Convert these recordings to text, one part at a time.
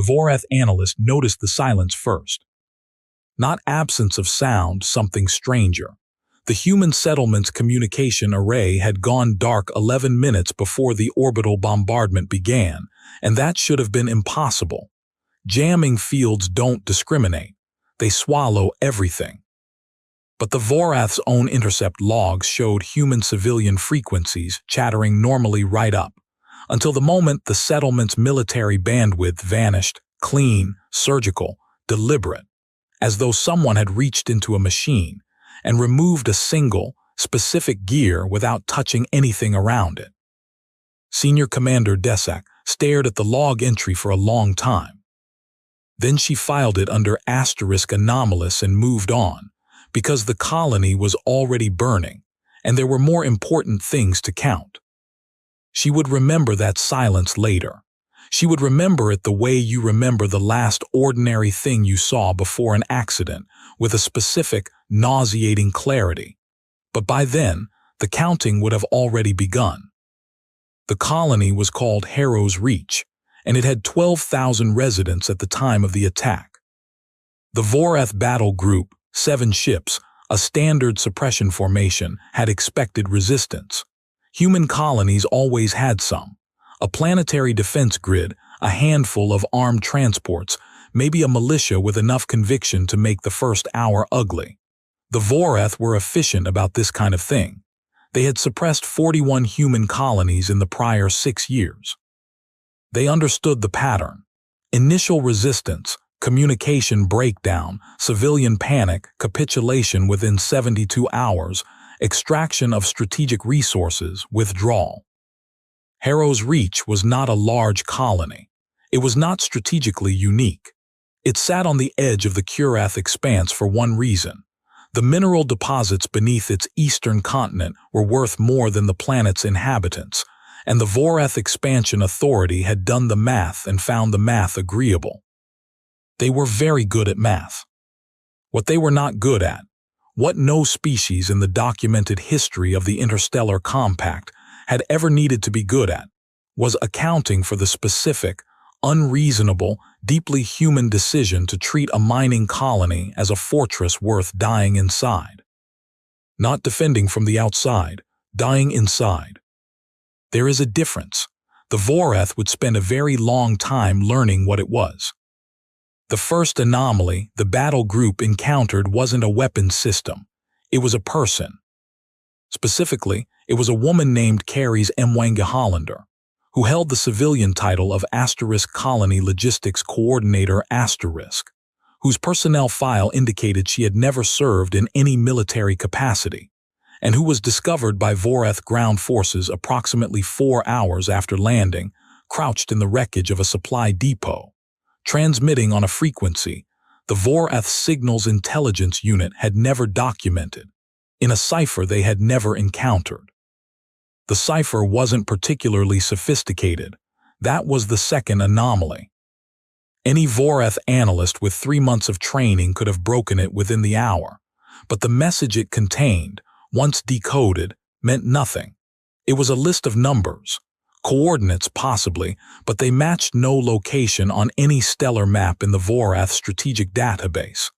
The Vorath analyst noticed the silence first. Not absence of sound, something stranger. The human settlement's communication array had gone dark 11 minutes before the orbital bombardment began, and that should have been impossible. Jamming fields don't discriminate. They swallow everything. But the Vorath's own intercept logs showed human civilian frequencies chattering normally right up, until the moment the settlement's military bandwidth vanished, clean, surgical, deliberate, as though someone had reached into a machine and removed a single, specific gear without touching anything around it. Senior Commander Desak stared at the log entry for a long time. Then she filed it under *anomalous and moved on, because the colony was already burning, and there were more important things to count. She would remember that silence later. She would remember it the way you remember the last ordinary thing you saw before an accident, with a specific, nauseating clarity. But by then, the counting would have already begun. The colony was called Harrow's Reach, and it had 12,000 residents at the time of the attack. The Vorath battle group, 7 ships, a standard suppression formation, had expected resistance. Human colonies always had some. A planetary defense grid, a handful of armed transports, maybe a militia with enough conviction to make the first hour ugly. The Vorath were efficient about this kind of thing. They had suppressed 41 human colonies in the prior 6 years. They understood the pattern. Initial resistance, communication breakdown, civilian panic, capitulation within 72 hours, extraction of strategic resources, withdrawal. Harrow's Reach was not a large colony. It was not strategically unique. It sat on the edge of the Kurath expanse for one reason. The mineral deposits beneath its eastern continent were worth more than the planet's inhabitants, and the Vorath Expansion Authority had done the math and found the math agreeable. They were very good at math. What they were not good at, what no species in the documented history of the Interstellar Compact had ever needed to be good at, was accounting for the specific, unreasonable, deeply human decision to treat a mining colony as a fortress worth dying inside. Not defending from the outside, dying inside. There is a difference. The Vorath would spend a very long time learning what it was. The first anomaly the battle group encountered wasn't a weapons system. It was a person. Specifically, it was a woman named Carries Mwanga Hollander, who held the civilian title of Colony Logistics Coordinator *, whose personnel file indicated she had never served in any military capacity, and who was discovered by Vorath ground forces approximately 4 hours after landing, crouched in the wreckage of a supply depot, transmitting on a frequency the Vorath Signals Intelligence Unit had never documented, in a cipher they had never encountered. The cipher wasn't particularly sophisticated. That was the second anomaly. Any Vorath analyst with 3 months of training could have broken it within the hour, but the message it contained, once decoded, meant nothing. It was a list of numbers, coordinates possibly, but they matched no location on any stellar map in the Vorath strategic database.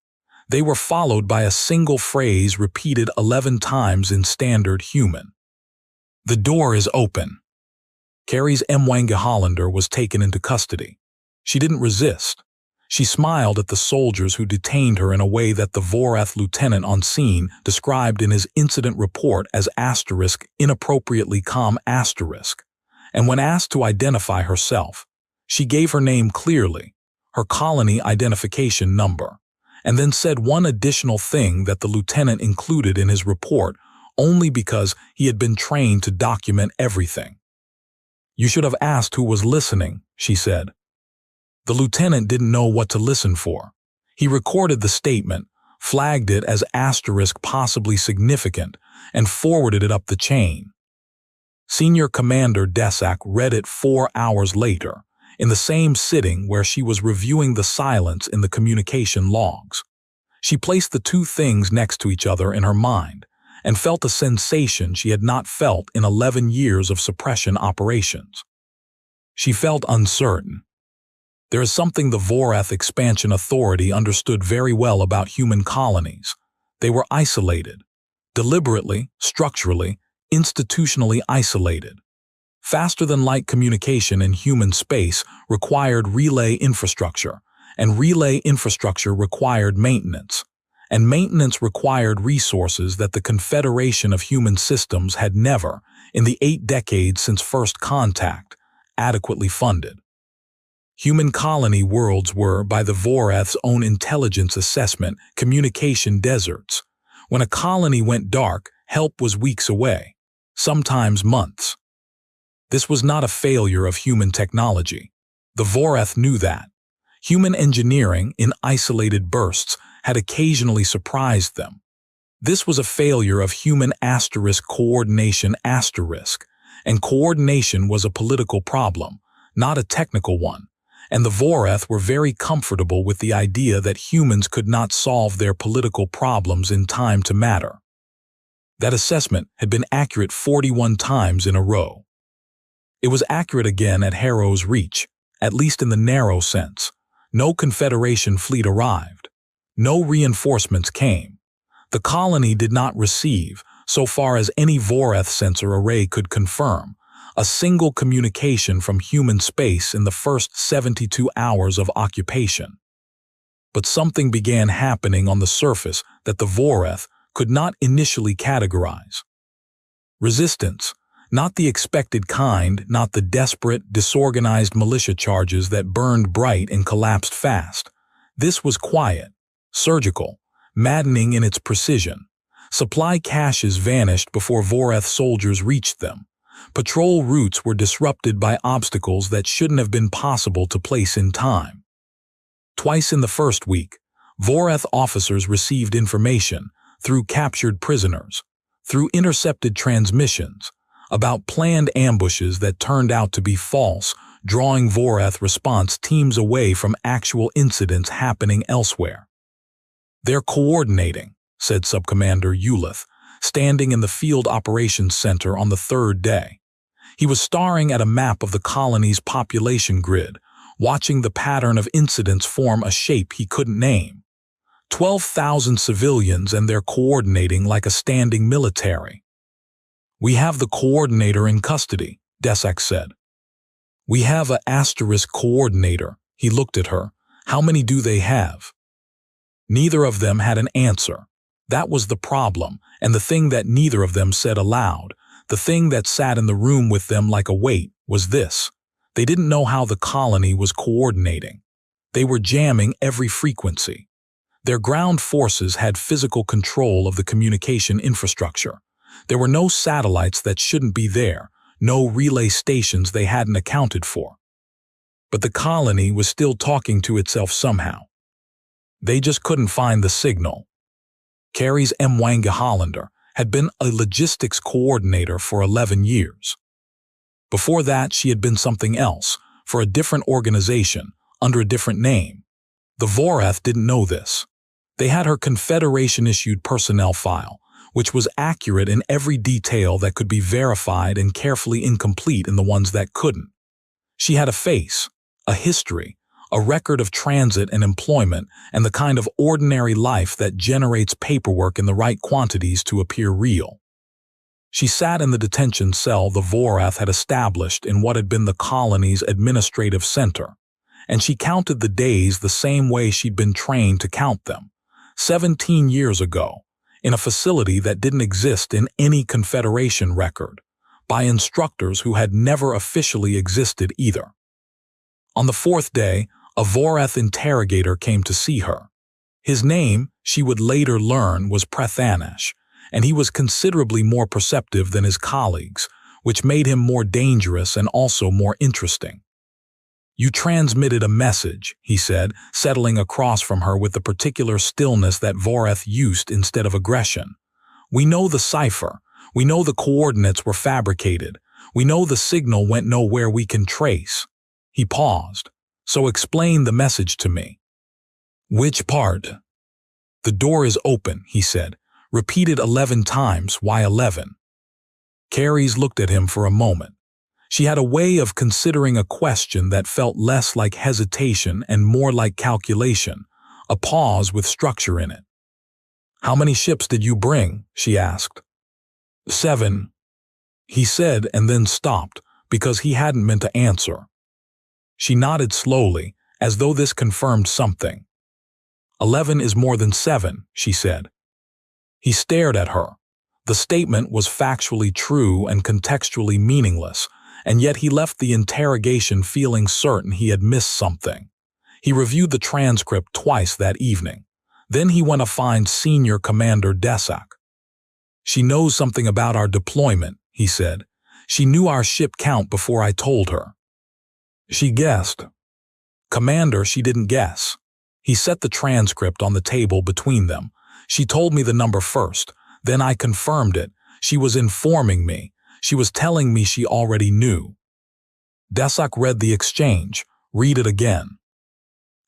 They were followed by a single phrase repeated 11 times in standard human. The door is open. Carries Mwanga Hollander was taken into custody. She didn't resist. She smiled at the soldiers who detained her in a way that the Vorath lieutenant on scene described in his incident report as inappropriately calm *, and when asked to identify herself, she gave her name clearly, her colony identification number, and then said one additional thing that the lieutenant included in his report only because he had been trained to document everything. "You should have asked who was listening," she said. The lieutenant didn't know what to listen for. He recorded the statement, flagged it as * possibly significant, and forwarded it up the chain. Senior Commander Desak read it 4 hours later, in the same sitting where she was reviewing the silence in the communication logs. She placed the two things next to each other in her mind, and felt a sensation she had not felt in 11 years of suppression operations. She felt uncertain. There is something the Vorath Expansion Authority understood very well about human colonies. They were isolated. Deliberately, structurally, institutionally isolated. Faster-than-light communication in human space required relay infrastructure, and relay infrastructure required maintenance, and maintenance required resources that the Confederation of Human Systems had never, in the 8 decades since first contact, adequately funded. Human colony worlds were, by the Vorath's own intelligence assessment, communication deserts. When a colony went dark, help was weeks away, sometimes months. This was not a failure of human technology. The Vorath knew that. Human engineering, in isolated bursts, had occasionally surprised them. This was a failure of human coordination and coordination was a political problem, not a technical one, and the Vorath were very comfortable with the idea that humans could not solve their political problems in time to matter. That assessment had been accurate 41 times in a row. It was accurate again at Harrow's Reach, at least in the narrow sense. No Confederation fleet arrived. No reinforcements came. The colony did not receive, so far as any Vorath sensor array could confirm, a single communication from human space in the first 72 hours of occupation. But something began happening on the surface that the Vorath could not initially categorize. Resistance. Not the expected kind, not the desperate, disorganized militia charges that burned bright and collapsed fast. This was quiet, surgical, maddening in its precision. Supply caches vanished before Vorath soldiers reached them. Patrol routes were disrupted by obstacles that shouldn't have been possible to place in time. Twice in the first week, Vorath officers received information, through captured prisoners, through intercepted transmissions, about planned ambushes that turned out to be false, drawing Vorath response teams away from actual incidents happening elsewhere. "They're coordinating," said Subcommander Ulith, standing in the Field Operations Center on the 3rd day. He was staring at a map of the colony's population grid, watching the pattern of incidents form a shape he couldn't name. 12,000 civilians, and they're coordinating like a standing military. "We have the coordinator in custody," Desak said. "We have a * coordinator." He looked at her. "How many do they have?" Neither of them had an answer. That was the problem, and the thing that neither of them said aloud, the thing that sat in the room with them like a weight, was this. They didn't know how the colony was coordinating. They were jamming every frequency. Their ground forces had physical control of the communication infrastructure. There were no satellites that shouldn't be there, no relay stations they hadn't accounted for. But the colony was still talking to itself somehow. They just couldn't find the signal. Carrie's Mwanga Hollander had been a logistics coordinator for 11 years. Before that, she had been something else, for a different organization, under a different name. The Vorath didn't know this. They had her Confederation-issued personnel file, which was accurate in every detail that could be verified and carefully incomplete in the ones that couldn't. She had a face, a history, a record of transit and employment, and the kind of ordinary life that generates paperwork in the right quantities to appear real. She sat in the detention cell the Vorath had established in what had been the colony's administrative center, and she counted the days the same way she'd been trained to count them, 17 years ago, in a facility that didn't exist in any Confederation record, by instructors who had never officially existed either. On the 4th day, a Vorath interrogator came to see her. His name, she would later learn, was Prethanash, and he was considerably more perceptive than his colleagues, which made him more dangerous and also more interesting. "You transmitted a message," he said, settling across from her with the particular stillness that Vorath used instead of aggression. "We know the cipher. We know the coordinates were fabricated. We know the signal went nowhere we can trace." He paused. "So explain the message to me." "Which part?" "The door is open," he said. "Repeated 11 times. Why 11? Carries looked at him for a moment. She had a way of considering a question that felt less like hesitation and more like calculation, a pause with structure in it. "How many ships did you bring?" she asked. "7," he said, and then stopped because he hadn't meant to answer. She nodded slowly, as though this confirmed something. 11 is more than 7, she said. He stared at her. The statement was factually true and contextually meaningless, and yet he left the interrogation feeling certain he had missed something. He reviewed the transcript twice that evening. Then he went to find Senior Commander Desak. "She knows something about our deployment," he said. "She knew our ship count before I told her." "She guessed." "Commander, she didn't guess." He set the transcript on the table between them. "She told me the number first. Then I confirmed it. She was informing me. She was telling me she already knew." Desak read the exchange. "Read it again."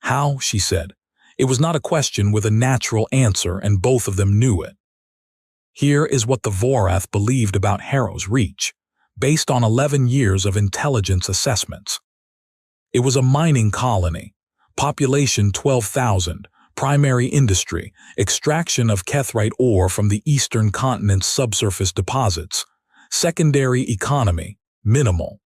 "How?" she said. It was not a question with a natural answer, and both of them knew it. "Here is what the Vorath believed about Harrow's Reach, based on 11 years of intelligence assessments. It was a mining colony. Population 12,000. Primary industry, extraction of kethrite ore from the eastern continent's subsurface deposits. Secondary economy, minimal.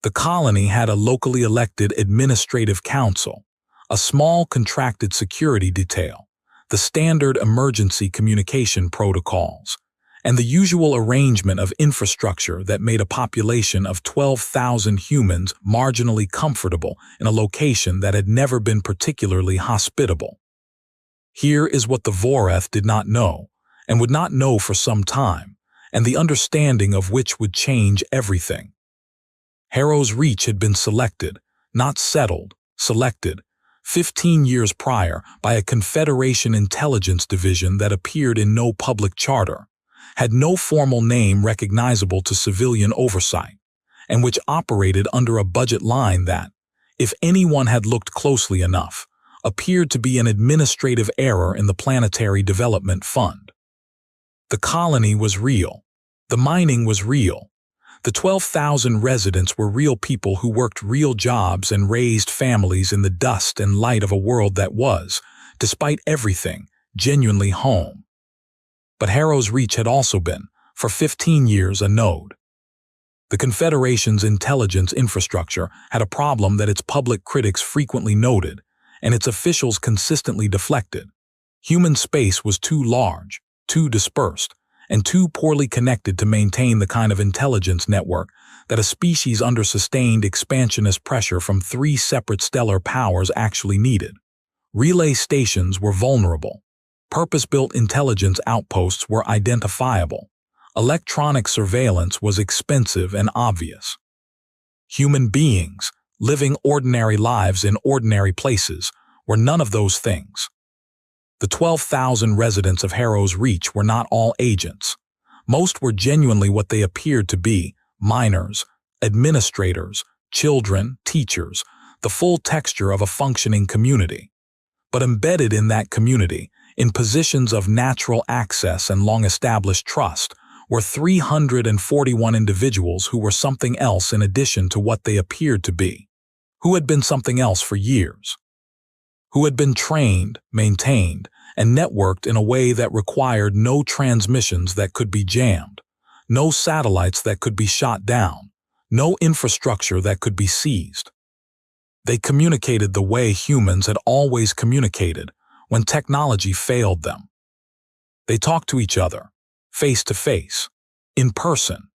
The colony had a locally elected administrative council, a small contracted security detail, the standard emergency communication protocols, and the usual arrangement of infrastructure that made a population of 12,000 humans marginally comfortable in a location that had never been particularly hospitable. Here is what the Vorath did not know, and would not know for some time, and the understanding of which would change everything. Harrow's Reach had been selected, not settled, selected, 15 years prior by a Confederation intelligence division that appeared in no public charter, had no formal name recognizable to civilian oversight, and which operated under a budget line that, if anyone had looked closely enough, appeared to be an administrative error in the Planetary Development Fund. The colony was real. The mining was real. The 12,000 residents were real people who worked real jobs and raised families in the dust and light of a world that was, despite everything, genuinely home. But Harrow's Reach had also been, for 15 years, a node. The Confederation's intelligence infrastructure had a problem that its public critics frequently noted, and its officials consistently deflected. Human space was too large, too dispersed, and too poorly connected to maintain the kind of intelligence network that a species under sustained expansionist pressure from 3 separate stellar powers actually needed. Relay stations were vulnerable. Purpose-built intelligence outposts were identifiable. Electronic surveillance was expensive and obvious. Human beings, living ordinary lives in ordinary places, were none of those things. The 12,000 residents of Harrow's Reach were not all agents. Most were genuinely what they appeared to be: miners, administrators, children, teachers, the full texture of a functioning community. But embedded in that community, in positions of natural access and long-established trust, were 341 individuals who were something else in addition to what they appeared to be, who had been something else for years, who had been trained, maintained, and networked in a way that required no transmissions that could be jammed, no satellites that could be shot down, no infrastructure that could be seized. They communicated the way humans had always communicated when technology failed them. They talked to each other, face to face, in person,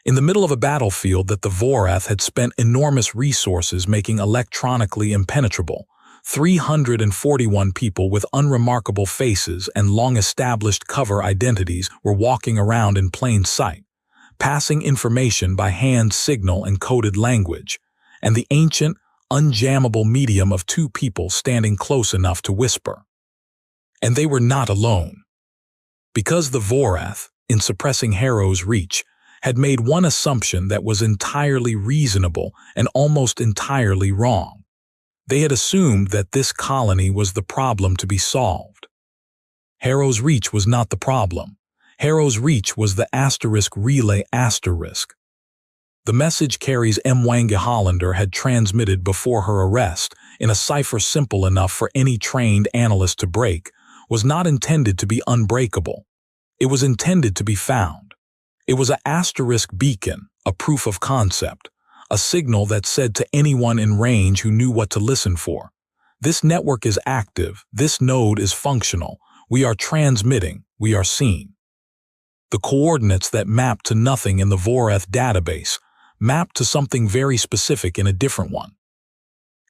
in the middle of a battlefield that the Vorath had spent enormous resources making electronically impenetrable. 341 people with unremarkable faces and long-established cover identities were walking around in plain sight, passing information by hand signal and coded language, and the ancient, unjammable medium of 2 people standing close enough to whisper. And they were not alone. Because the Vorath, in suppressing Harrow's Reach, had made one assumption that was entirely reasonable and almost entirely wrong. They had assumed that this colony was the problem to be solved. Harrow's Reach was not the problem. Harrow's Reach was the *relay*. The message Carrie's Mwanga Hollander had transmitted before her arrest, in a cipher simple enough for any trained analyst to break, was not intended to be unbreakable. It was intended to be found. It was an asterisk beacon, a proof of concept, a signal that said to anyone in range who knew what to listen for, "This network is active, this node is functional, we are transmitting, we are seen." The coordinates that mapped to nothing in the Voreth database mapped to something very specific in a different one.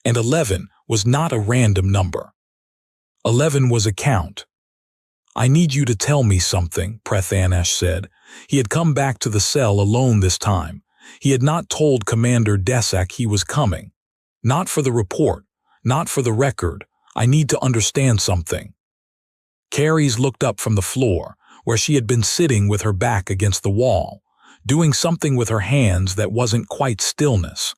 And 11 was not a random number. 11 was a count. "I need you to tell me something," Prathanesh said. He had come back to the cell alone this time. He had not told Commander Desak he was coming. "Not for the report, not for the record. I need to understand something." Carries looked up from the floor, where she had been sitting with her back against the wall, doing something with her hands that wasn't quite stillness.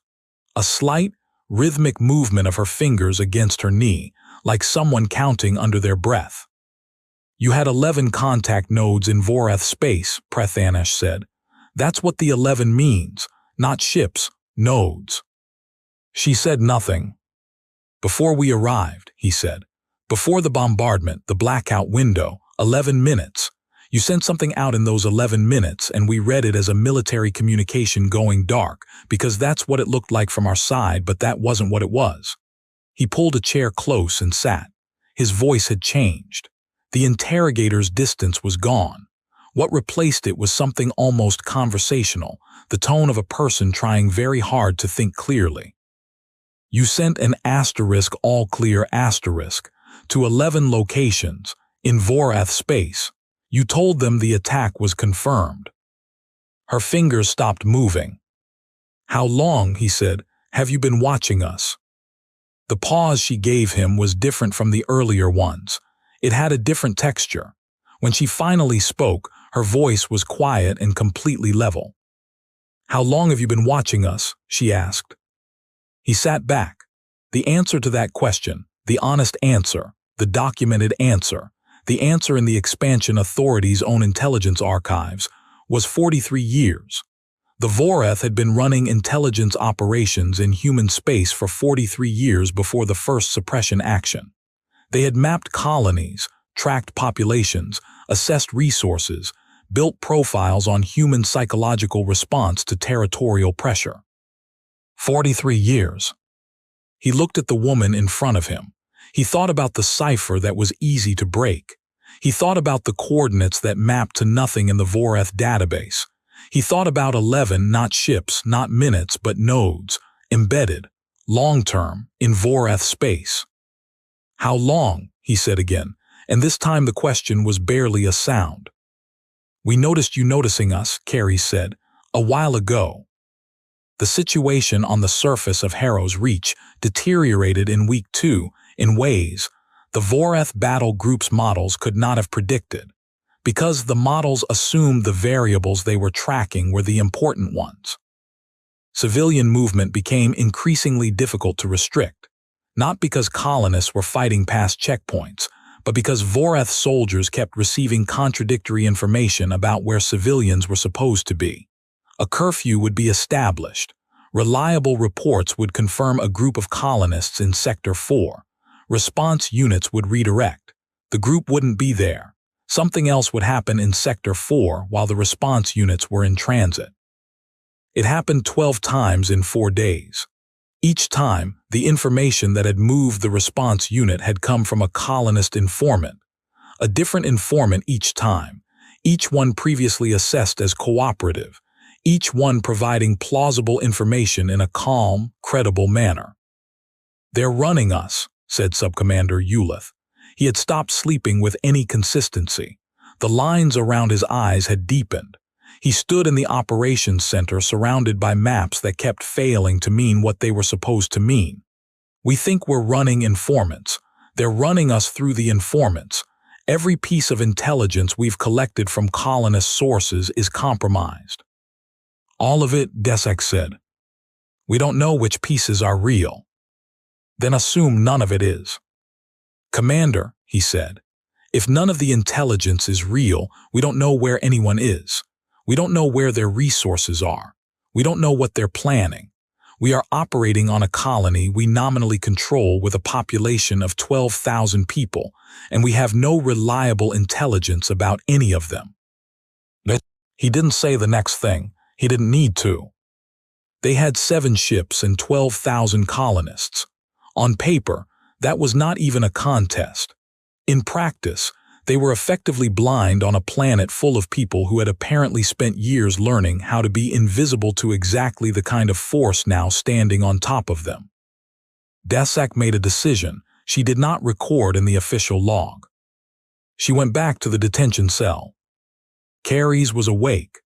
A slight, rhythmic movement of her fingers against her knee, like someone counting under their breath. "You had 11 contact nodes in Voreth space," Prathanesh said. "That's what the 11 means, not ships, nodes." She said nothing. "Before we arrived," he said. "Before the bombardment, the blackout window, 11 minutes. You sent something out in those 11 minutes, and we read it as a military communication going dark, because that's what it looked like from our side, but that wasn't what it was." He pulled a chair close and sat. His voice had changed. The interrogator's distance was gone. What replaced it was something almost conversational, the tone of a person trying very hard to think clearly. "You sent an asterisk all clear asterisk to 11 locations in Voreth space. You told them the attack was confirmed." Her fingers stopped moving. "How long," he said, "have you been watching us?" The pause she gave him was different from the earlier ones. It had a different texture. When she finally spoke, her voice was quiet and completely level. "How long have you been watching us?" she asked. He sat back. The answer to that question, the honest answer, the documented answer, the answer in the Expansion Authority's own intelligence archives, was 43 years. The Voreth had been running intelligence operations in human space for 43 years before the first suppression action. They had mapped colonies, tracked populations, assessed resources, built profiles on human psychological response to territorial pressure. 43 years. He looked at the woman in front of him. He thought about the cipher that was easy to break. He thought about the coordinates that mapped to nothing in the Voreth database. He thought about 11 not ships, not minutes, but nodes, embedded, long-term, in Voreth space. "How long?" he said again, and this time the question was barely a sound. "We noticed you noticing us," Carrie said, "a while ago." The situation on the surface of Harrow's Reach deteriorated in Week 2 in ways the Voreth Battle Group's models could not have predicted, because the models assumed the variables they were tracking were the important ones. Civilian movement became increasingly difficult to restrict, not because colonists were fighting past checkpoints, but because Voreth soldiers kept receiving contradictory information about where civilians were supposed to be. A curfew would be established. Reliable reports would confirm a group of colonists in Sector 4. Response units would redirect. The group wouldn't be there. Something else would happen in Sector 4 while the response units were in transit. It happened 12 times in 4 days. Each time, the information that had moved the response unit had come from a colonist informant. A different informant each time, each one previously assessed as cooperative, each one providing plausible information in a calm, credible manner. "They're running us," said Subcommander Ulith. He had stopped sleeping with any consistency. The lines around his eyes had deepened. He stood in the operations center surrounded by maps that kept failing to mean what they were supposed to mean. "We think we're running informants. They're running us through the informants. Every piece of intelligence we've collected from colonist sources is compromised." "All of it," Desak said. "We don't know which pieces are real." "Then assume none of it is." "Commander," he said, "if none of the intelligence is real, we don't know where anyone is. We don't know where their resources are. We don't know what they're planning. We are operating on a colony we nominally control with a population of 12,000 people, and we have no reliable intelligence about any of them." He didn't say the next thing. He didn't need to. They had 7 ships and 12,000 colonists. On paper, that was not even a contest. In practice, they were effectively blind on a planet full of people who had apparently spent years learning how to be invisible to exactly the kind of force now standing on top of them. Desak made a decision she did not record in the official log. She went back to the detention cell. Carries was awake.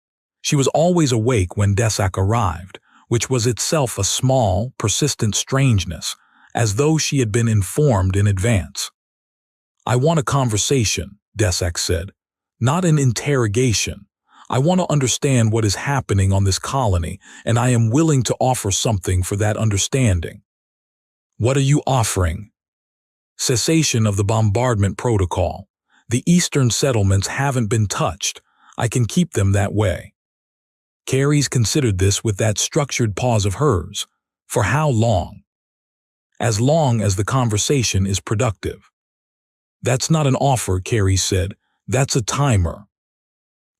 She was always awake when Desak arrived, which was itself a small, persistent strangeness, as though she had been informed in advance. "I want a conversation," Desak said. "Not an interrogation. I want to understand what is happening on this colony, and I am willing to offer something for that understanding." "What are you offering?" "Cessation of the bombardment protocol. The eastern settlements haven't been touched. I can keep them that way." Carries considered this with that structured pause of hers. "For how long?" "As long as the conversation is productive." "That's not an offer," Carries said. "That's a timer."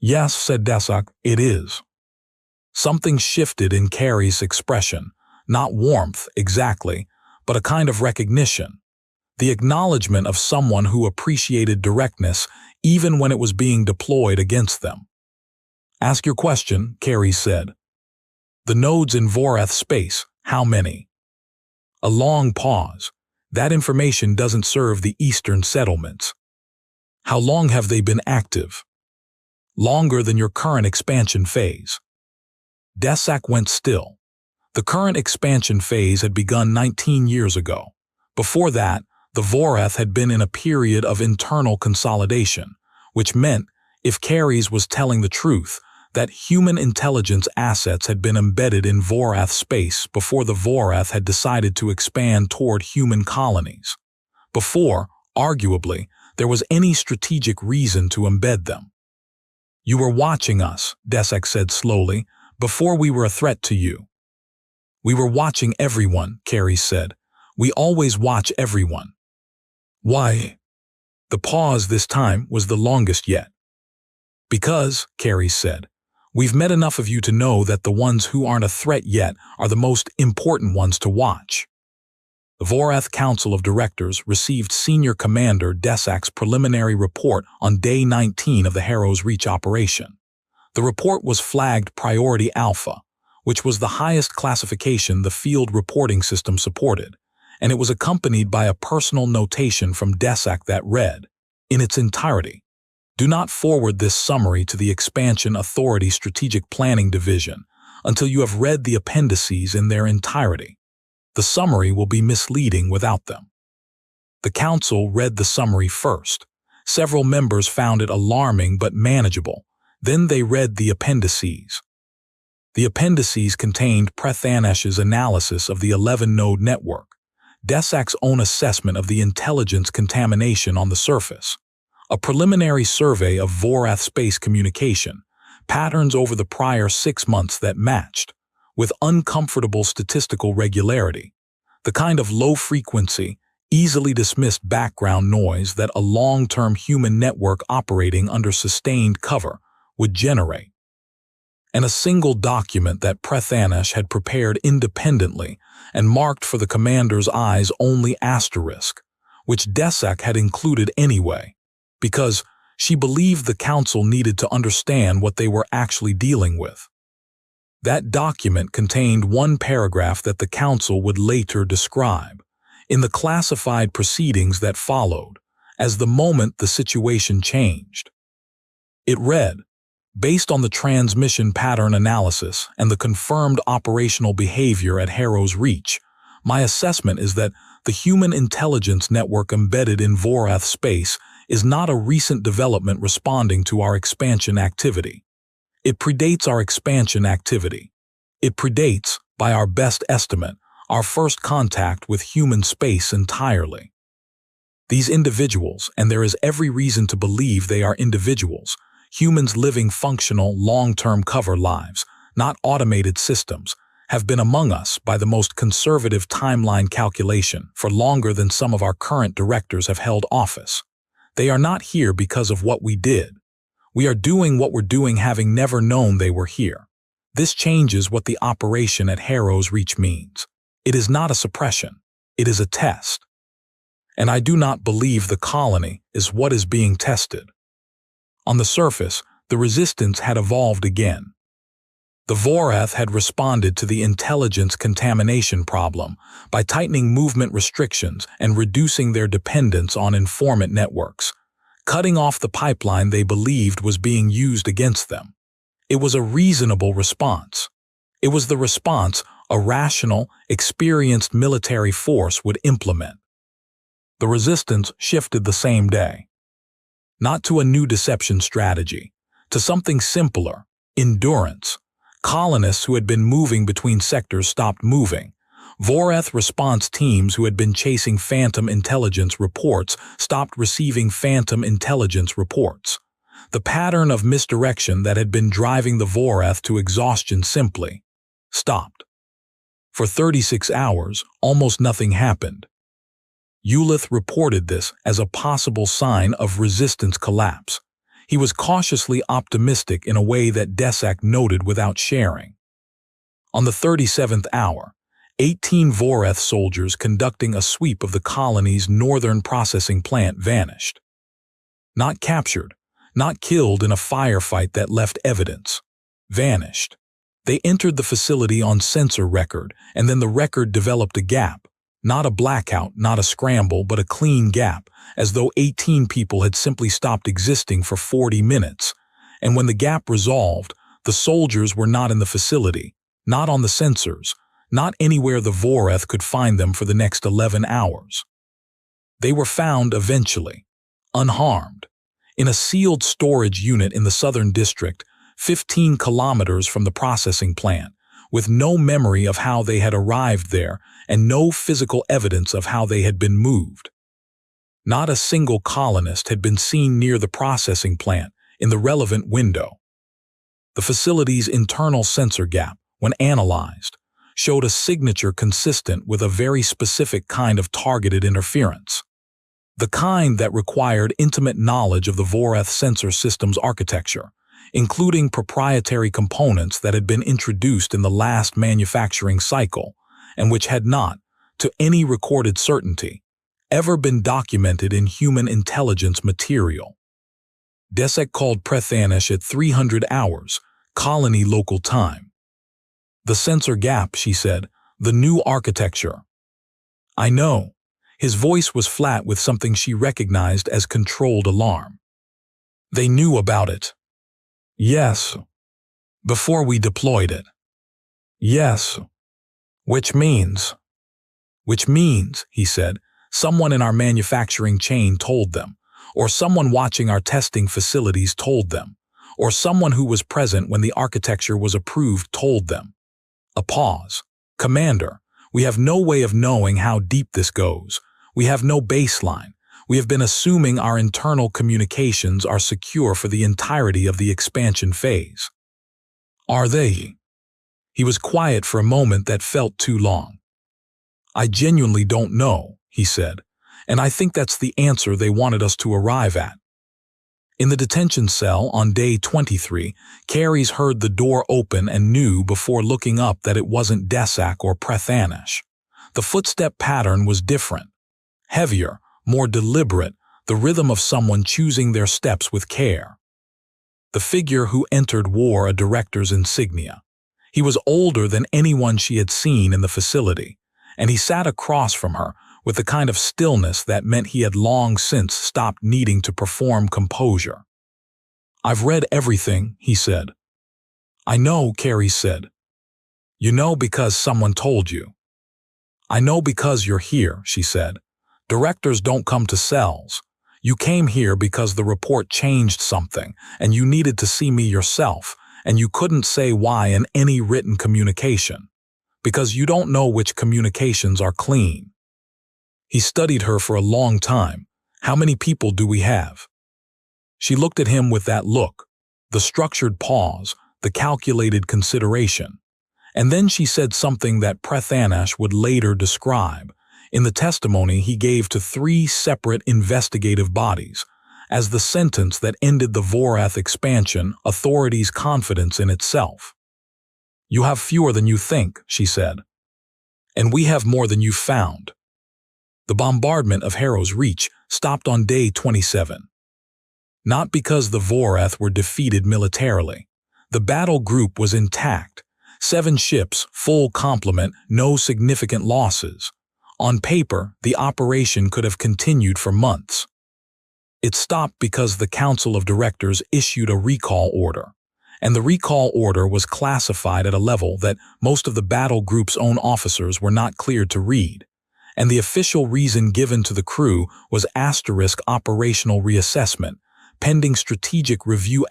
"Yes," said Desak, "it is." Something shifted in Carries' expression. Not warmth, exactly, but a kind of recognition. The acknowledgement of someone who appreciated directness even when it was being deployed against them. "Ask your question," Carries said. "The nodes in Vorath space, how many?" A long pause. "That information doesn't serve the eastern settlements." "How long have they been active?" "Longer than your current expansion phase." Desak went still. The current expansion phase had begun 19 years ago. Before that, the Vorath had been in a period of internal consolidation, which meant, if Carries was telling the truth, that human intelligence assets had been embedded in Vorath space before the Vorath had decided to expand toward human colonies. Before, arguably, there was any strategic reason to embed them. "You were watching us," Desak said slowly, "before we were a threat to you." "We were watching everyone," Carries said. "We always watch everyone." "Why?" The pause this time was the longest yet. "Because," Carries said, "we've met enough of you to know that the ones who aren't a threat yet are the most important ones to watch." The Vorath Council of Directors received Senior Commander Desak's preliminary report on Day 19 of the Harrow's Reach operation. The report was flagged Priority Alpha, which was the highest classification the field reporting system supported, and it was accompanied by a personal notation from Desak that read, in its entirety, "Do not forward this summary to the Expansion Authority Strategic Planning Division until you have read the appendices in their entirety. The summary will be misleading without them." The council read the summary first. Several members found it alarming but manageable. Then they read the appendices. The appendices contained Prethanesh's analysis of the 11-node network, Desak's own assessment of the intelligence contamination on the surface, a preliminary survey of Vorath space communication, patterns over the prior 6 months that matched, with uncomfortable statistical regularity, the kind of low-frequency, easily dismissed background noise that a long-term human network operating under sustained cover would generate. And a single document that Prethanesh had prepared independently and marked for the commander's eyes only asterisk, which Desak had included anyway, because she believed the council needed to understand what they were actually dealing with. That document contained one paragraph that the council would later describe, in the classified proceedings that followed, as the moment the situation changed. It read, "Based on the transmission pattern analysis and the confirmed operational behavior at Harrow's Reach, my assessment is that the human intelligence network embedded in Vorath space is not a recent development responding to our expansion activity. It predates our expansion activity. It predates, by our best estimate, our first contact with human space entirely. These individuals, and there is every reason to believe they are individuals, humans living functional, long-term cover lives, not automated systems, have been among us by the most conservative timeline calculation for longer than some of our current directors have held office. They are not here because of what we did. We are doing what we're doing having never known they were here. This changes what the operation at Harrow's Reach means. It is not a suppression. It is a test. And I do not believe the colony is what is being tested. On the surface, the resistance had evolved again. The Vorath had responded to the intelligence contamination problem by tightening movement restrictions and reducing their dependence on informant networks, cutting off the pipeline they believed was being used against them. It was a reasonable response. It was the response a rational, experienced military force would implement. The resistance shifted the same day. Not to a new deception strategy, to something simpler, endurance. Colonists who had been moving between sectors stopped moving. Vorath response teams who had been chasing phantom intelligence reports stopped receiving phantom intelligence reports. The pattern of misdirection that had been driving the Vorath to exhaustion simply stopped. For 36 hours, almost nothing happened. Ulith reported this as a possible sign of resistance collapse. He was cautiously optimistic in a way that Desak noted without sharing. On the 37th hour, 18 Vorath soldiers conducting a sweep of the colony's northern processing plant vanished. Not captured, not killed in a firefight that left evidence. Vanished. They entered the facility on sensor record, and then the record developed a gap. Not a blackout, not a scramble, but a clean gap, as though 18 people had simply stopped existing for 40 minutes. And when the gap resolved, the soldiers were not in the facility, not on the sensors, not anywhere the Vorath could find them for the next 11 hours. They were found eventually, unharmed, in a sealed storage unit in the southern district, 15 kilometers from the processing plant, with no memory of how they had arrived there and no physical evidence of how they had been moved. Not a single colonist had been seen near the processing plant in the relevant window. The facility's internal sensor gap, when analyzed, showed a signature consistent with a very specific kind of targeted interference. The kind that required intimate knowledge of the Vorath sensor system's architecture, including proprietary components that had been introduced in the last manufacturing cycle and which had not, to any recorded certainty, ever been documented in human intelligence material. Desak called Prethanish at 300 hours, colony local time. The sensor gap, she said, the new architecture. I know. His voice was flat with something she recognized as controlled alarm. They knew about it. Yes. Before we deployed it. Yes. Which means, he said, someone in our manufacturing chain told them, or someone watching our testing facilities told them, or someone who was present when the architecture was approved told them. A pause. Commander, we have no way of knowing how deep this goes. We have no baseline. We have been assuming our internal communications are secure for the entirety of the expansion phase. Are they? He was quiet for a moment that felt too long. I genuinely don't know, he said, and I think that's the answer they wanted us to arrive at. In the detention cell on day 23, Carries heard the door open and knew before looking up that it wasn't Desak or Prethanish. The footstep pattern was different. Heavier, more deliberate, the rhythm of someone choosing their steps with care. The figure who entered wore a director's insignia. He was older than anyone she had seen in the facility, and he sat across from her with the kind of stillness that meant he had long since stopped needing to perform composure. I've read everything, he said. I know, Carrie said. You know because someone told you. I know because you're here, she said. Directors don't come to cells. You came here because the report changed something, and you needed to see me yourself, and you couldn't say why in any written communication. Because you don't know which communications are clean. He studied her for a long time. How many people do we have? She looked at him with that look, the structured pause, the calculated consideration. And then she said something that Prethanash would later describe in the testimony he gave to 3 separate investigative bodies as the sentence that ended the Vorath expansion authorities' confidence in itself. "You have fewer than you think," she said. "And we have more than you've found." The bombardment of Harrow's Reach stopped on day 27. Not because the Vorath were defeated militarily. The battle group was intact. 7 ships, full complement, no significant losses. On paper, the operation could have continued for months. It stopped because the Council of Directors issued a recall order, and the recall order was classified at a level that most of the battle group's own officers were not cleared to read, and the official reason given to the crew was operational reassessment, pending strategic review,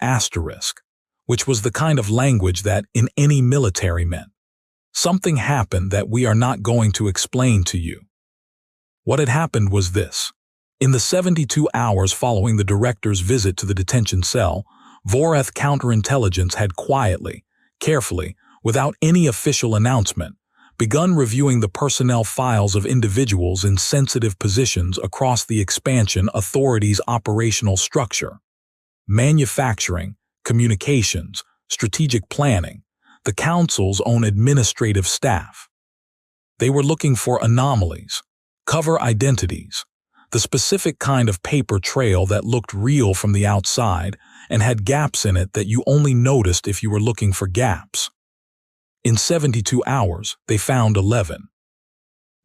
which was the kind of language that, in any military, meant something happened that we are not going to explain to you. What had happened was this. In the 72 hours following the director's visit to the detention cell, Vorath counterintelligence had quietly, carefully, without any official announcement, begun reviewing the personnel files of individuals in sensitive positions across the expansion authority's operational structure. Manufacturing, communications, strategic planning, the Council's own administrative staff. They were looking for anomalies, cover identities, the specific kind of paper trail that looked real from the outside and had gaps in it that you only noticed if you were looking for gaps. In 72 hours, they found 11.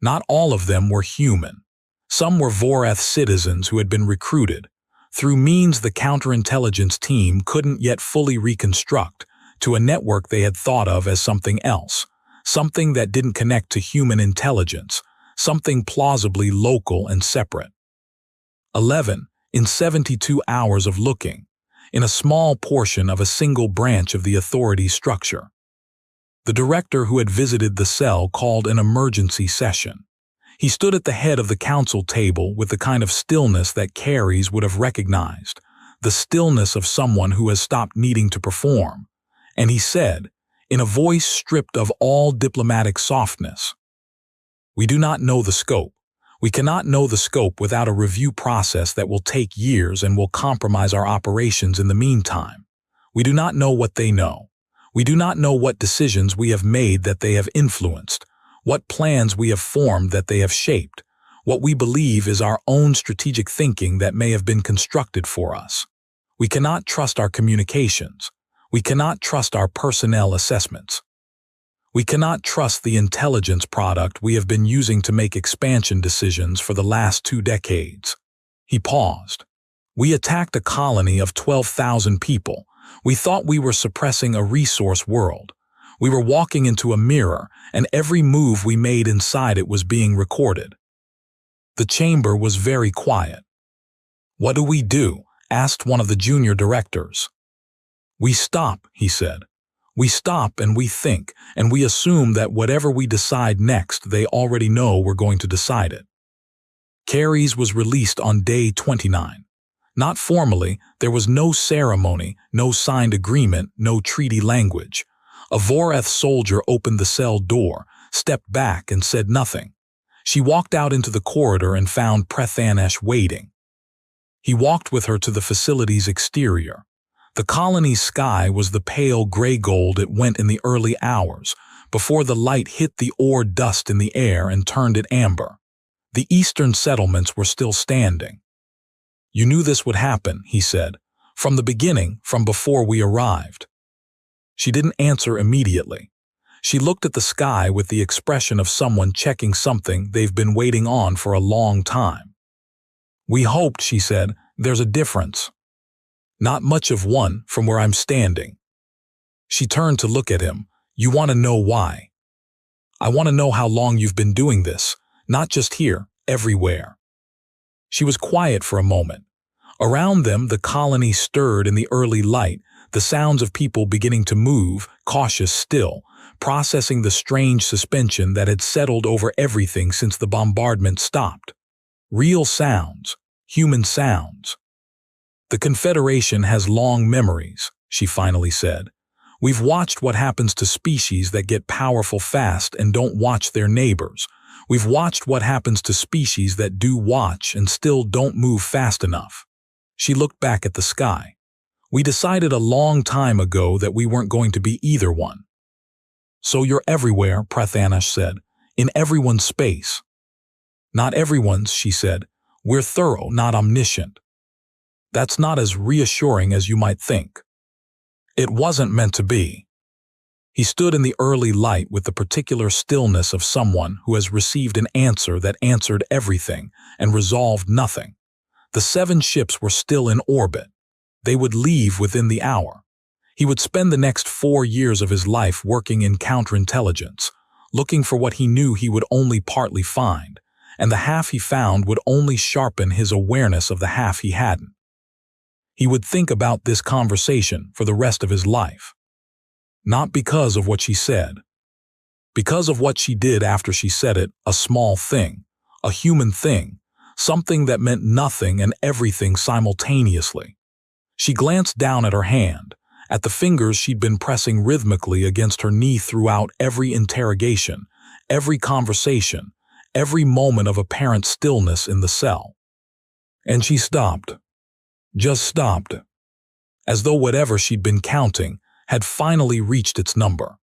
Not all of them were human. Some were Vorath citizens who had been recruited, through means the counterintelligence team couldn't yet fully reconstruct, to a network they had thought of as something else, something that didn't connect to human intelligence, something plausibly local and separate. 11, in 72 hours of looking, in a small portion of a single branch of the authority's structure. The director who had visited the cell called an emergency session. He stood at the head of the council table with the kind of stillness that Carries would have recognized, the stillness of someone who has stopped needing to perform. And he said, in a voice stripped of all diplomatic softness, "We do not know the scope. We cannot know the scope without a review process that will take years and will compromise our operations in the meantime. We do not know what they know. We do not know what decisions we have made that they have influenced, what plans we have formed that they have shaped, what we believe is our own strategic thinking that may have been constructed for us. We cannot trust our communications. We cannot trust our personnel assessments. We cannot trust the intelligence product we have been using to make expansion decisions for the last 2 decades. He paused. We attacked a colony of 12,000 people. We thought we were suppressing a resource world. We were walking into a mirror, and every move we made inside it was being recorded. The chamber was very quiet. "What do we do?" asked one of the junior directors. "We stop," he said. "We stop and we think, and we assume that whatever we decide next, they already know we're going to decide it." Carries was released on day 29. Not formally, there was no ceremony, no signed agreement, no treaty language. A Vorath soldier opened the cell door, stepped back, and said nothing. She walked out into the corridor and found Prethanash waiting. He walked with her to the facility's exterior. The colony's sky was the pale gray gold it went in the early hours, before the light hit the ore dust in the air and turned it amber. The eastern settlements were still standing. "You knew this would happen," he said, "from the beginning, from before we arrived." She didn't answer immediately. She looked at the sky with the expression of someone checking something they've been waiting on for a long time. "We hoped," she said, "there's a difference." "Not much of one from where I'm standing." She turned to look at him. "You want to know why?" "I want to know how long you've been doing this, not just here, everywhere." She was quiet for a moment. Around them, the colony stirred in the early light, the sounds of people beginning to move, cautious still, processing the strange suspension that had settled over everything since the bombardment stopped. Real sounds, human sounds. "The Confederation has long memories," she finally said. We've watched what happens to species that get powerful fast and don't watch their neighbors. We've watched what happens to species that do watch and still don't move fast enough. She looked back at the sky. We decided a long time ago that we weren't going to be either one. So you're everywhere, Prathanash said, in everyone's space. Not everyone's, she said. We're thorough, not omniscient. That's not as reassuring as you might think. It wasn't meant to be. He stood in the early light with the particular stillness of someone who has received an answer that answered everything and resolved nothing. The 7 ships were still in orbit. They would leave within the hour. He would spend the next 4 years of his life working in counterintelligence, looking for what he knew he would only partly find, and the half he found would only sharpen his awareness of the half he hadn't. He would think about this conversation for the rest of his life. Not because of what she said. Because of what she did after she said it, a small thing, a human thing, something that meant nothing and everything simultaneously. She glanced down at her hand, at the fingers she'd been pressing rhythmically against her knee throughout every interrogation, every conversation, every moment of apparent stillness in the cell. And she stopped. Just stopped. As though whatever she'd been counting had finally reached its number.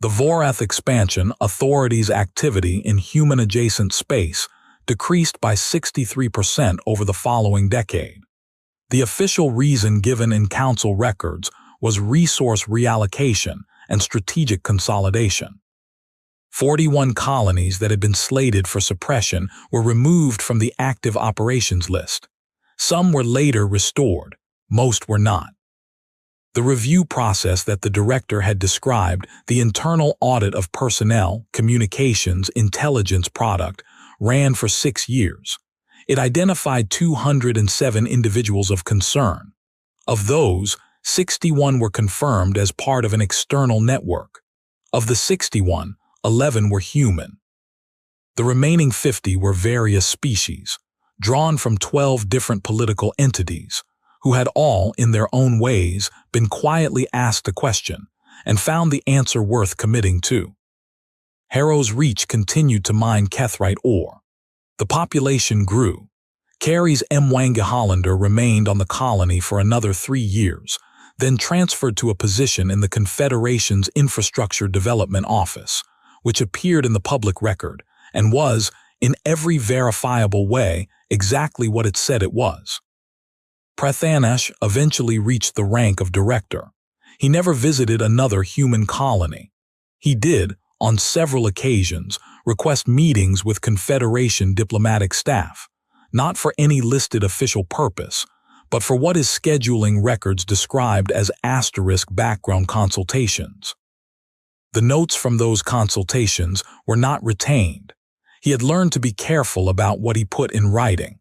The Vorath expansion authority's activity in human-adjacent space decreased by 63% over the following decade. The official reason given in council records was resource reallocation and strategic consolidation. 41 colonies that had been slated for suppression were removed from the active operations list. Some were later restored, most were not. The review process that the director had described, the internal audit of personnel, communications, intelligence product, ran for 6 years. It identified 207 individuals of concern. Of those, 61 were confirmed as part of an external network. Of the 61, 11 were human. The remaining 50 were various species, drawn from 12 different political entities, who had all, in their own ways, been quietly asked a question and found the answer worth committing to. Harrow's Reach continued to mine Kethrite ore. The population grew. Carrie's Mwanga Hollander remained on the colony for another 3 years, then transferred to a position in the Confederation's Infrastructure Development Office, which appeared in the public record and was, in every verifiable way, exactly what it said it was. Prathanash eventually reached the rank of director. He never visited another human colony. He did, on several occasions, request meetings with Confederation diplomatic staff, not for any listed official purpose, but for what his scheduling records described as asterisk background consultations. The notes from those consultations were not retained. He had learned to be careful about what he put in writing.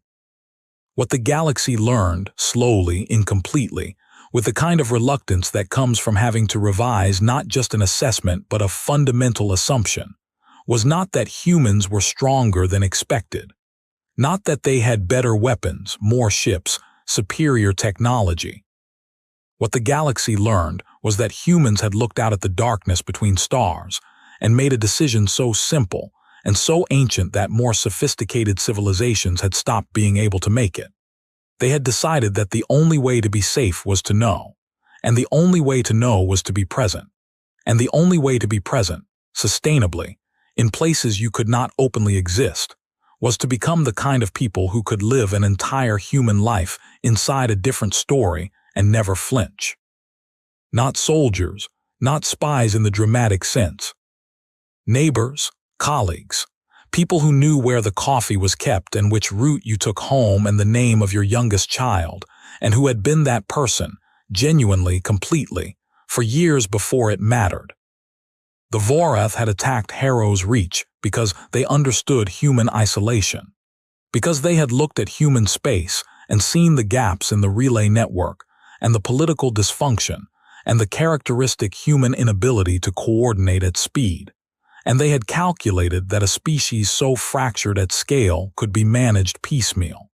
What the galaxy learned, slowly, incompletely, with the kind of reluctance that comes from having to revise not just an assessment but a fundamental assumption, was not that humans were stronger than expected. Not that they had better weapons, more ships, superior technology. What the galaxy learned was that humans had looked out at the darkness between stars and made a decision so simple and so ancient that more sophisticated civilizations had stopped being able to make it. They had decided that the only way to be safe was to know, and the only way to know was to be present, and the only way to be present, sustainably, in places you could not openly exist, was to become the kind of people who could live an entire human life inside a different story and never flinch. Not soldiers, not spies in the dramatic sense. Neighbors, colleagues, people who knew where the coffee was kept and which route you took home and the name of your youngest child, and who had been that person, genuinely, completely, for years before it mattered. The Vorath had attacked Harrow's Reach because they understood human isolation, because they had looked at human space and seen the gaps in the relay network and the political dysfunction and the characteristic human inability to coordinate at speed, and they had calculated that a species so fractured at scale could be managed piecemeal.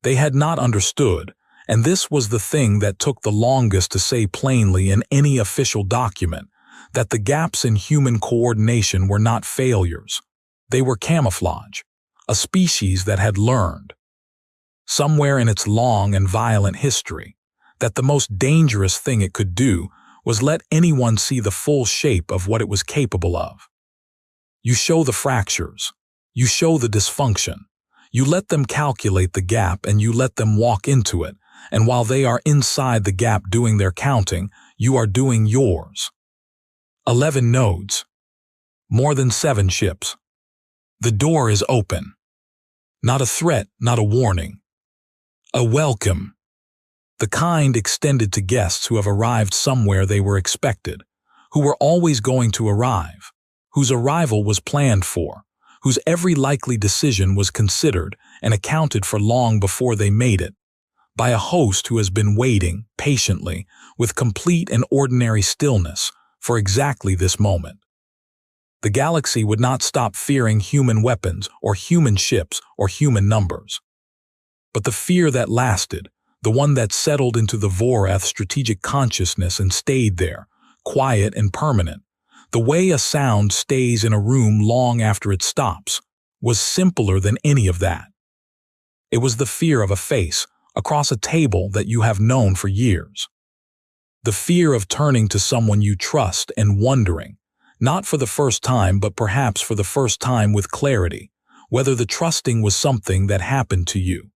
They had not understood, And this was the thing that took the longest to say plainly in any official document, that the gaps in human coordination were not failures. They were camouflage, a species that had learned, somewhere in its long and violent history, that the most dangerous thing it could do was let anyone see the full shape of what it was capable of. You show the fractures. You show the dysfunction. You let them calculate the gap and you let them walk into it, and while they are inside the gap doing their counting, you are doing yours. 11 nodes. More than 7 ships. The door is open. Not a threat, not a warning. A welcome. The kind extended to guests who have arrived somewhere they were expected, who were always going to arrive, whose arrival was planned for, whose every likely decision was considered and accounted for long before they made it, by a host who has been waiting, patiently, with complete and ordinary stillness, for exactly this moment. The galaxy would not stop fearing human weapons or human ships or human numbers. But the fear that lasted, the one that settled into the Vorath strategic consciousness and stayed there, quiet and permanent, the way a sound stays in a room long after it stops, was simpler than any of that. It was the fear of a face across a table that you have known for years. The fear of turning to someone you trust and wondering, not for the first time but perhaps for the first time with clarity, whether the trusting was something that happened to you,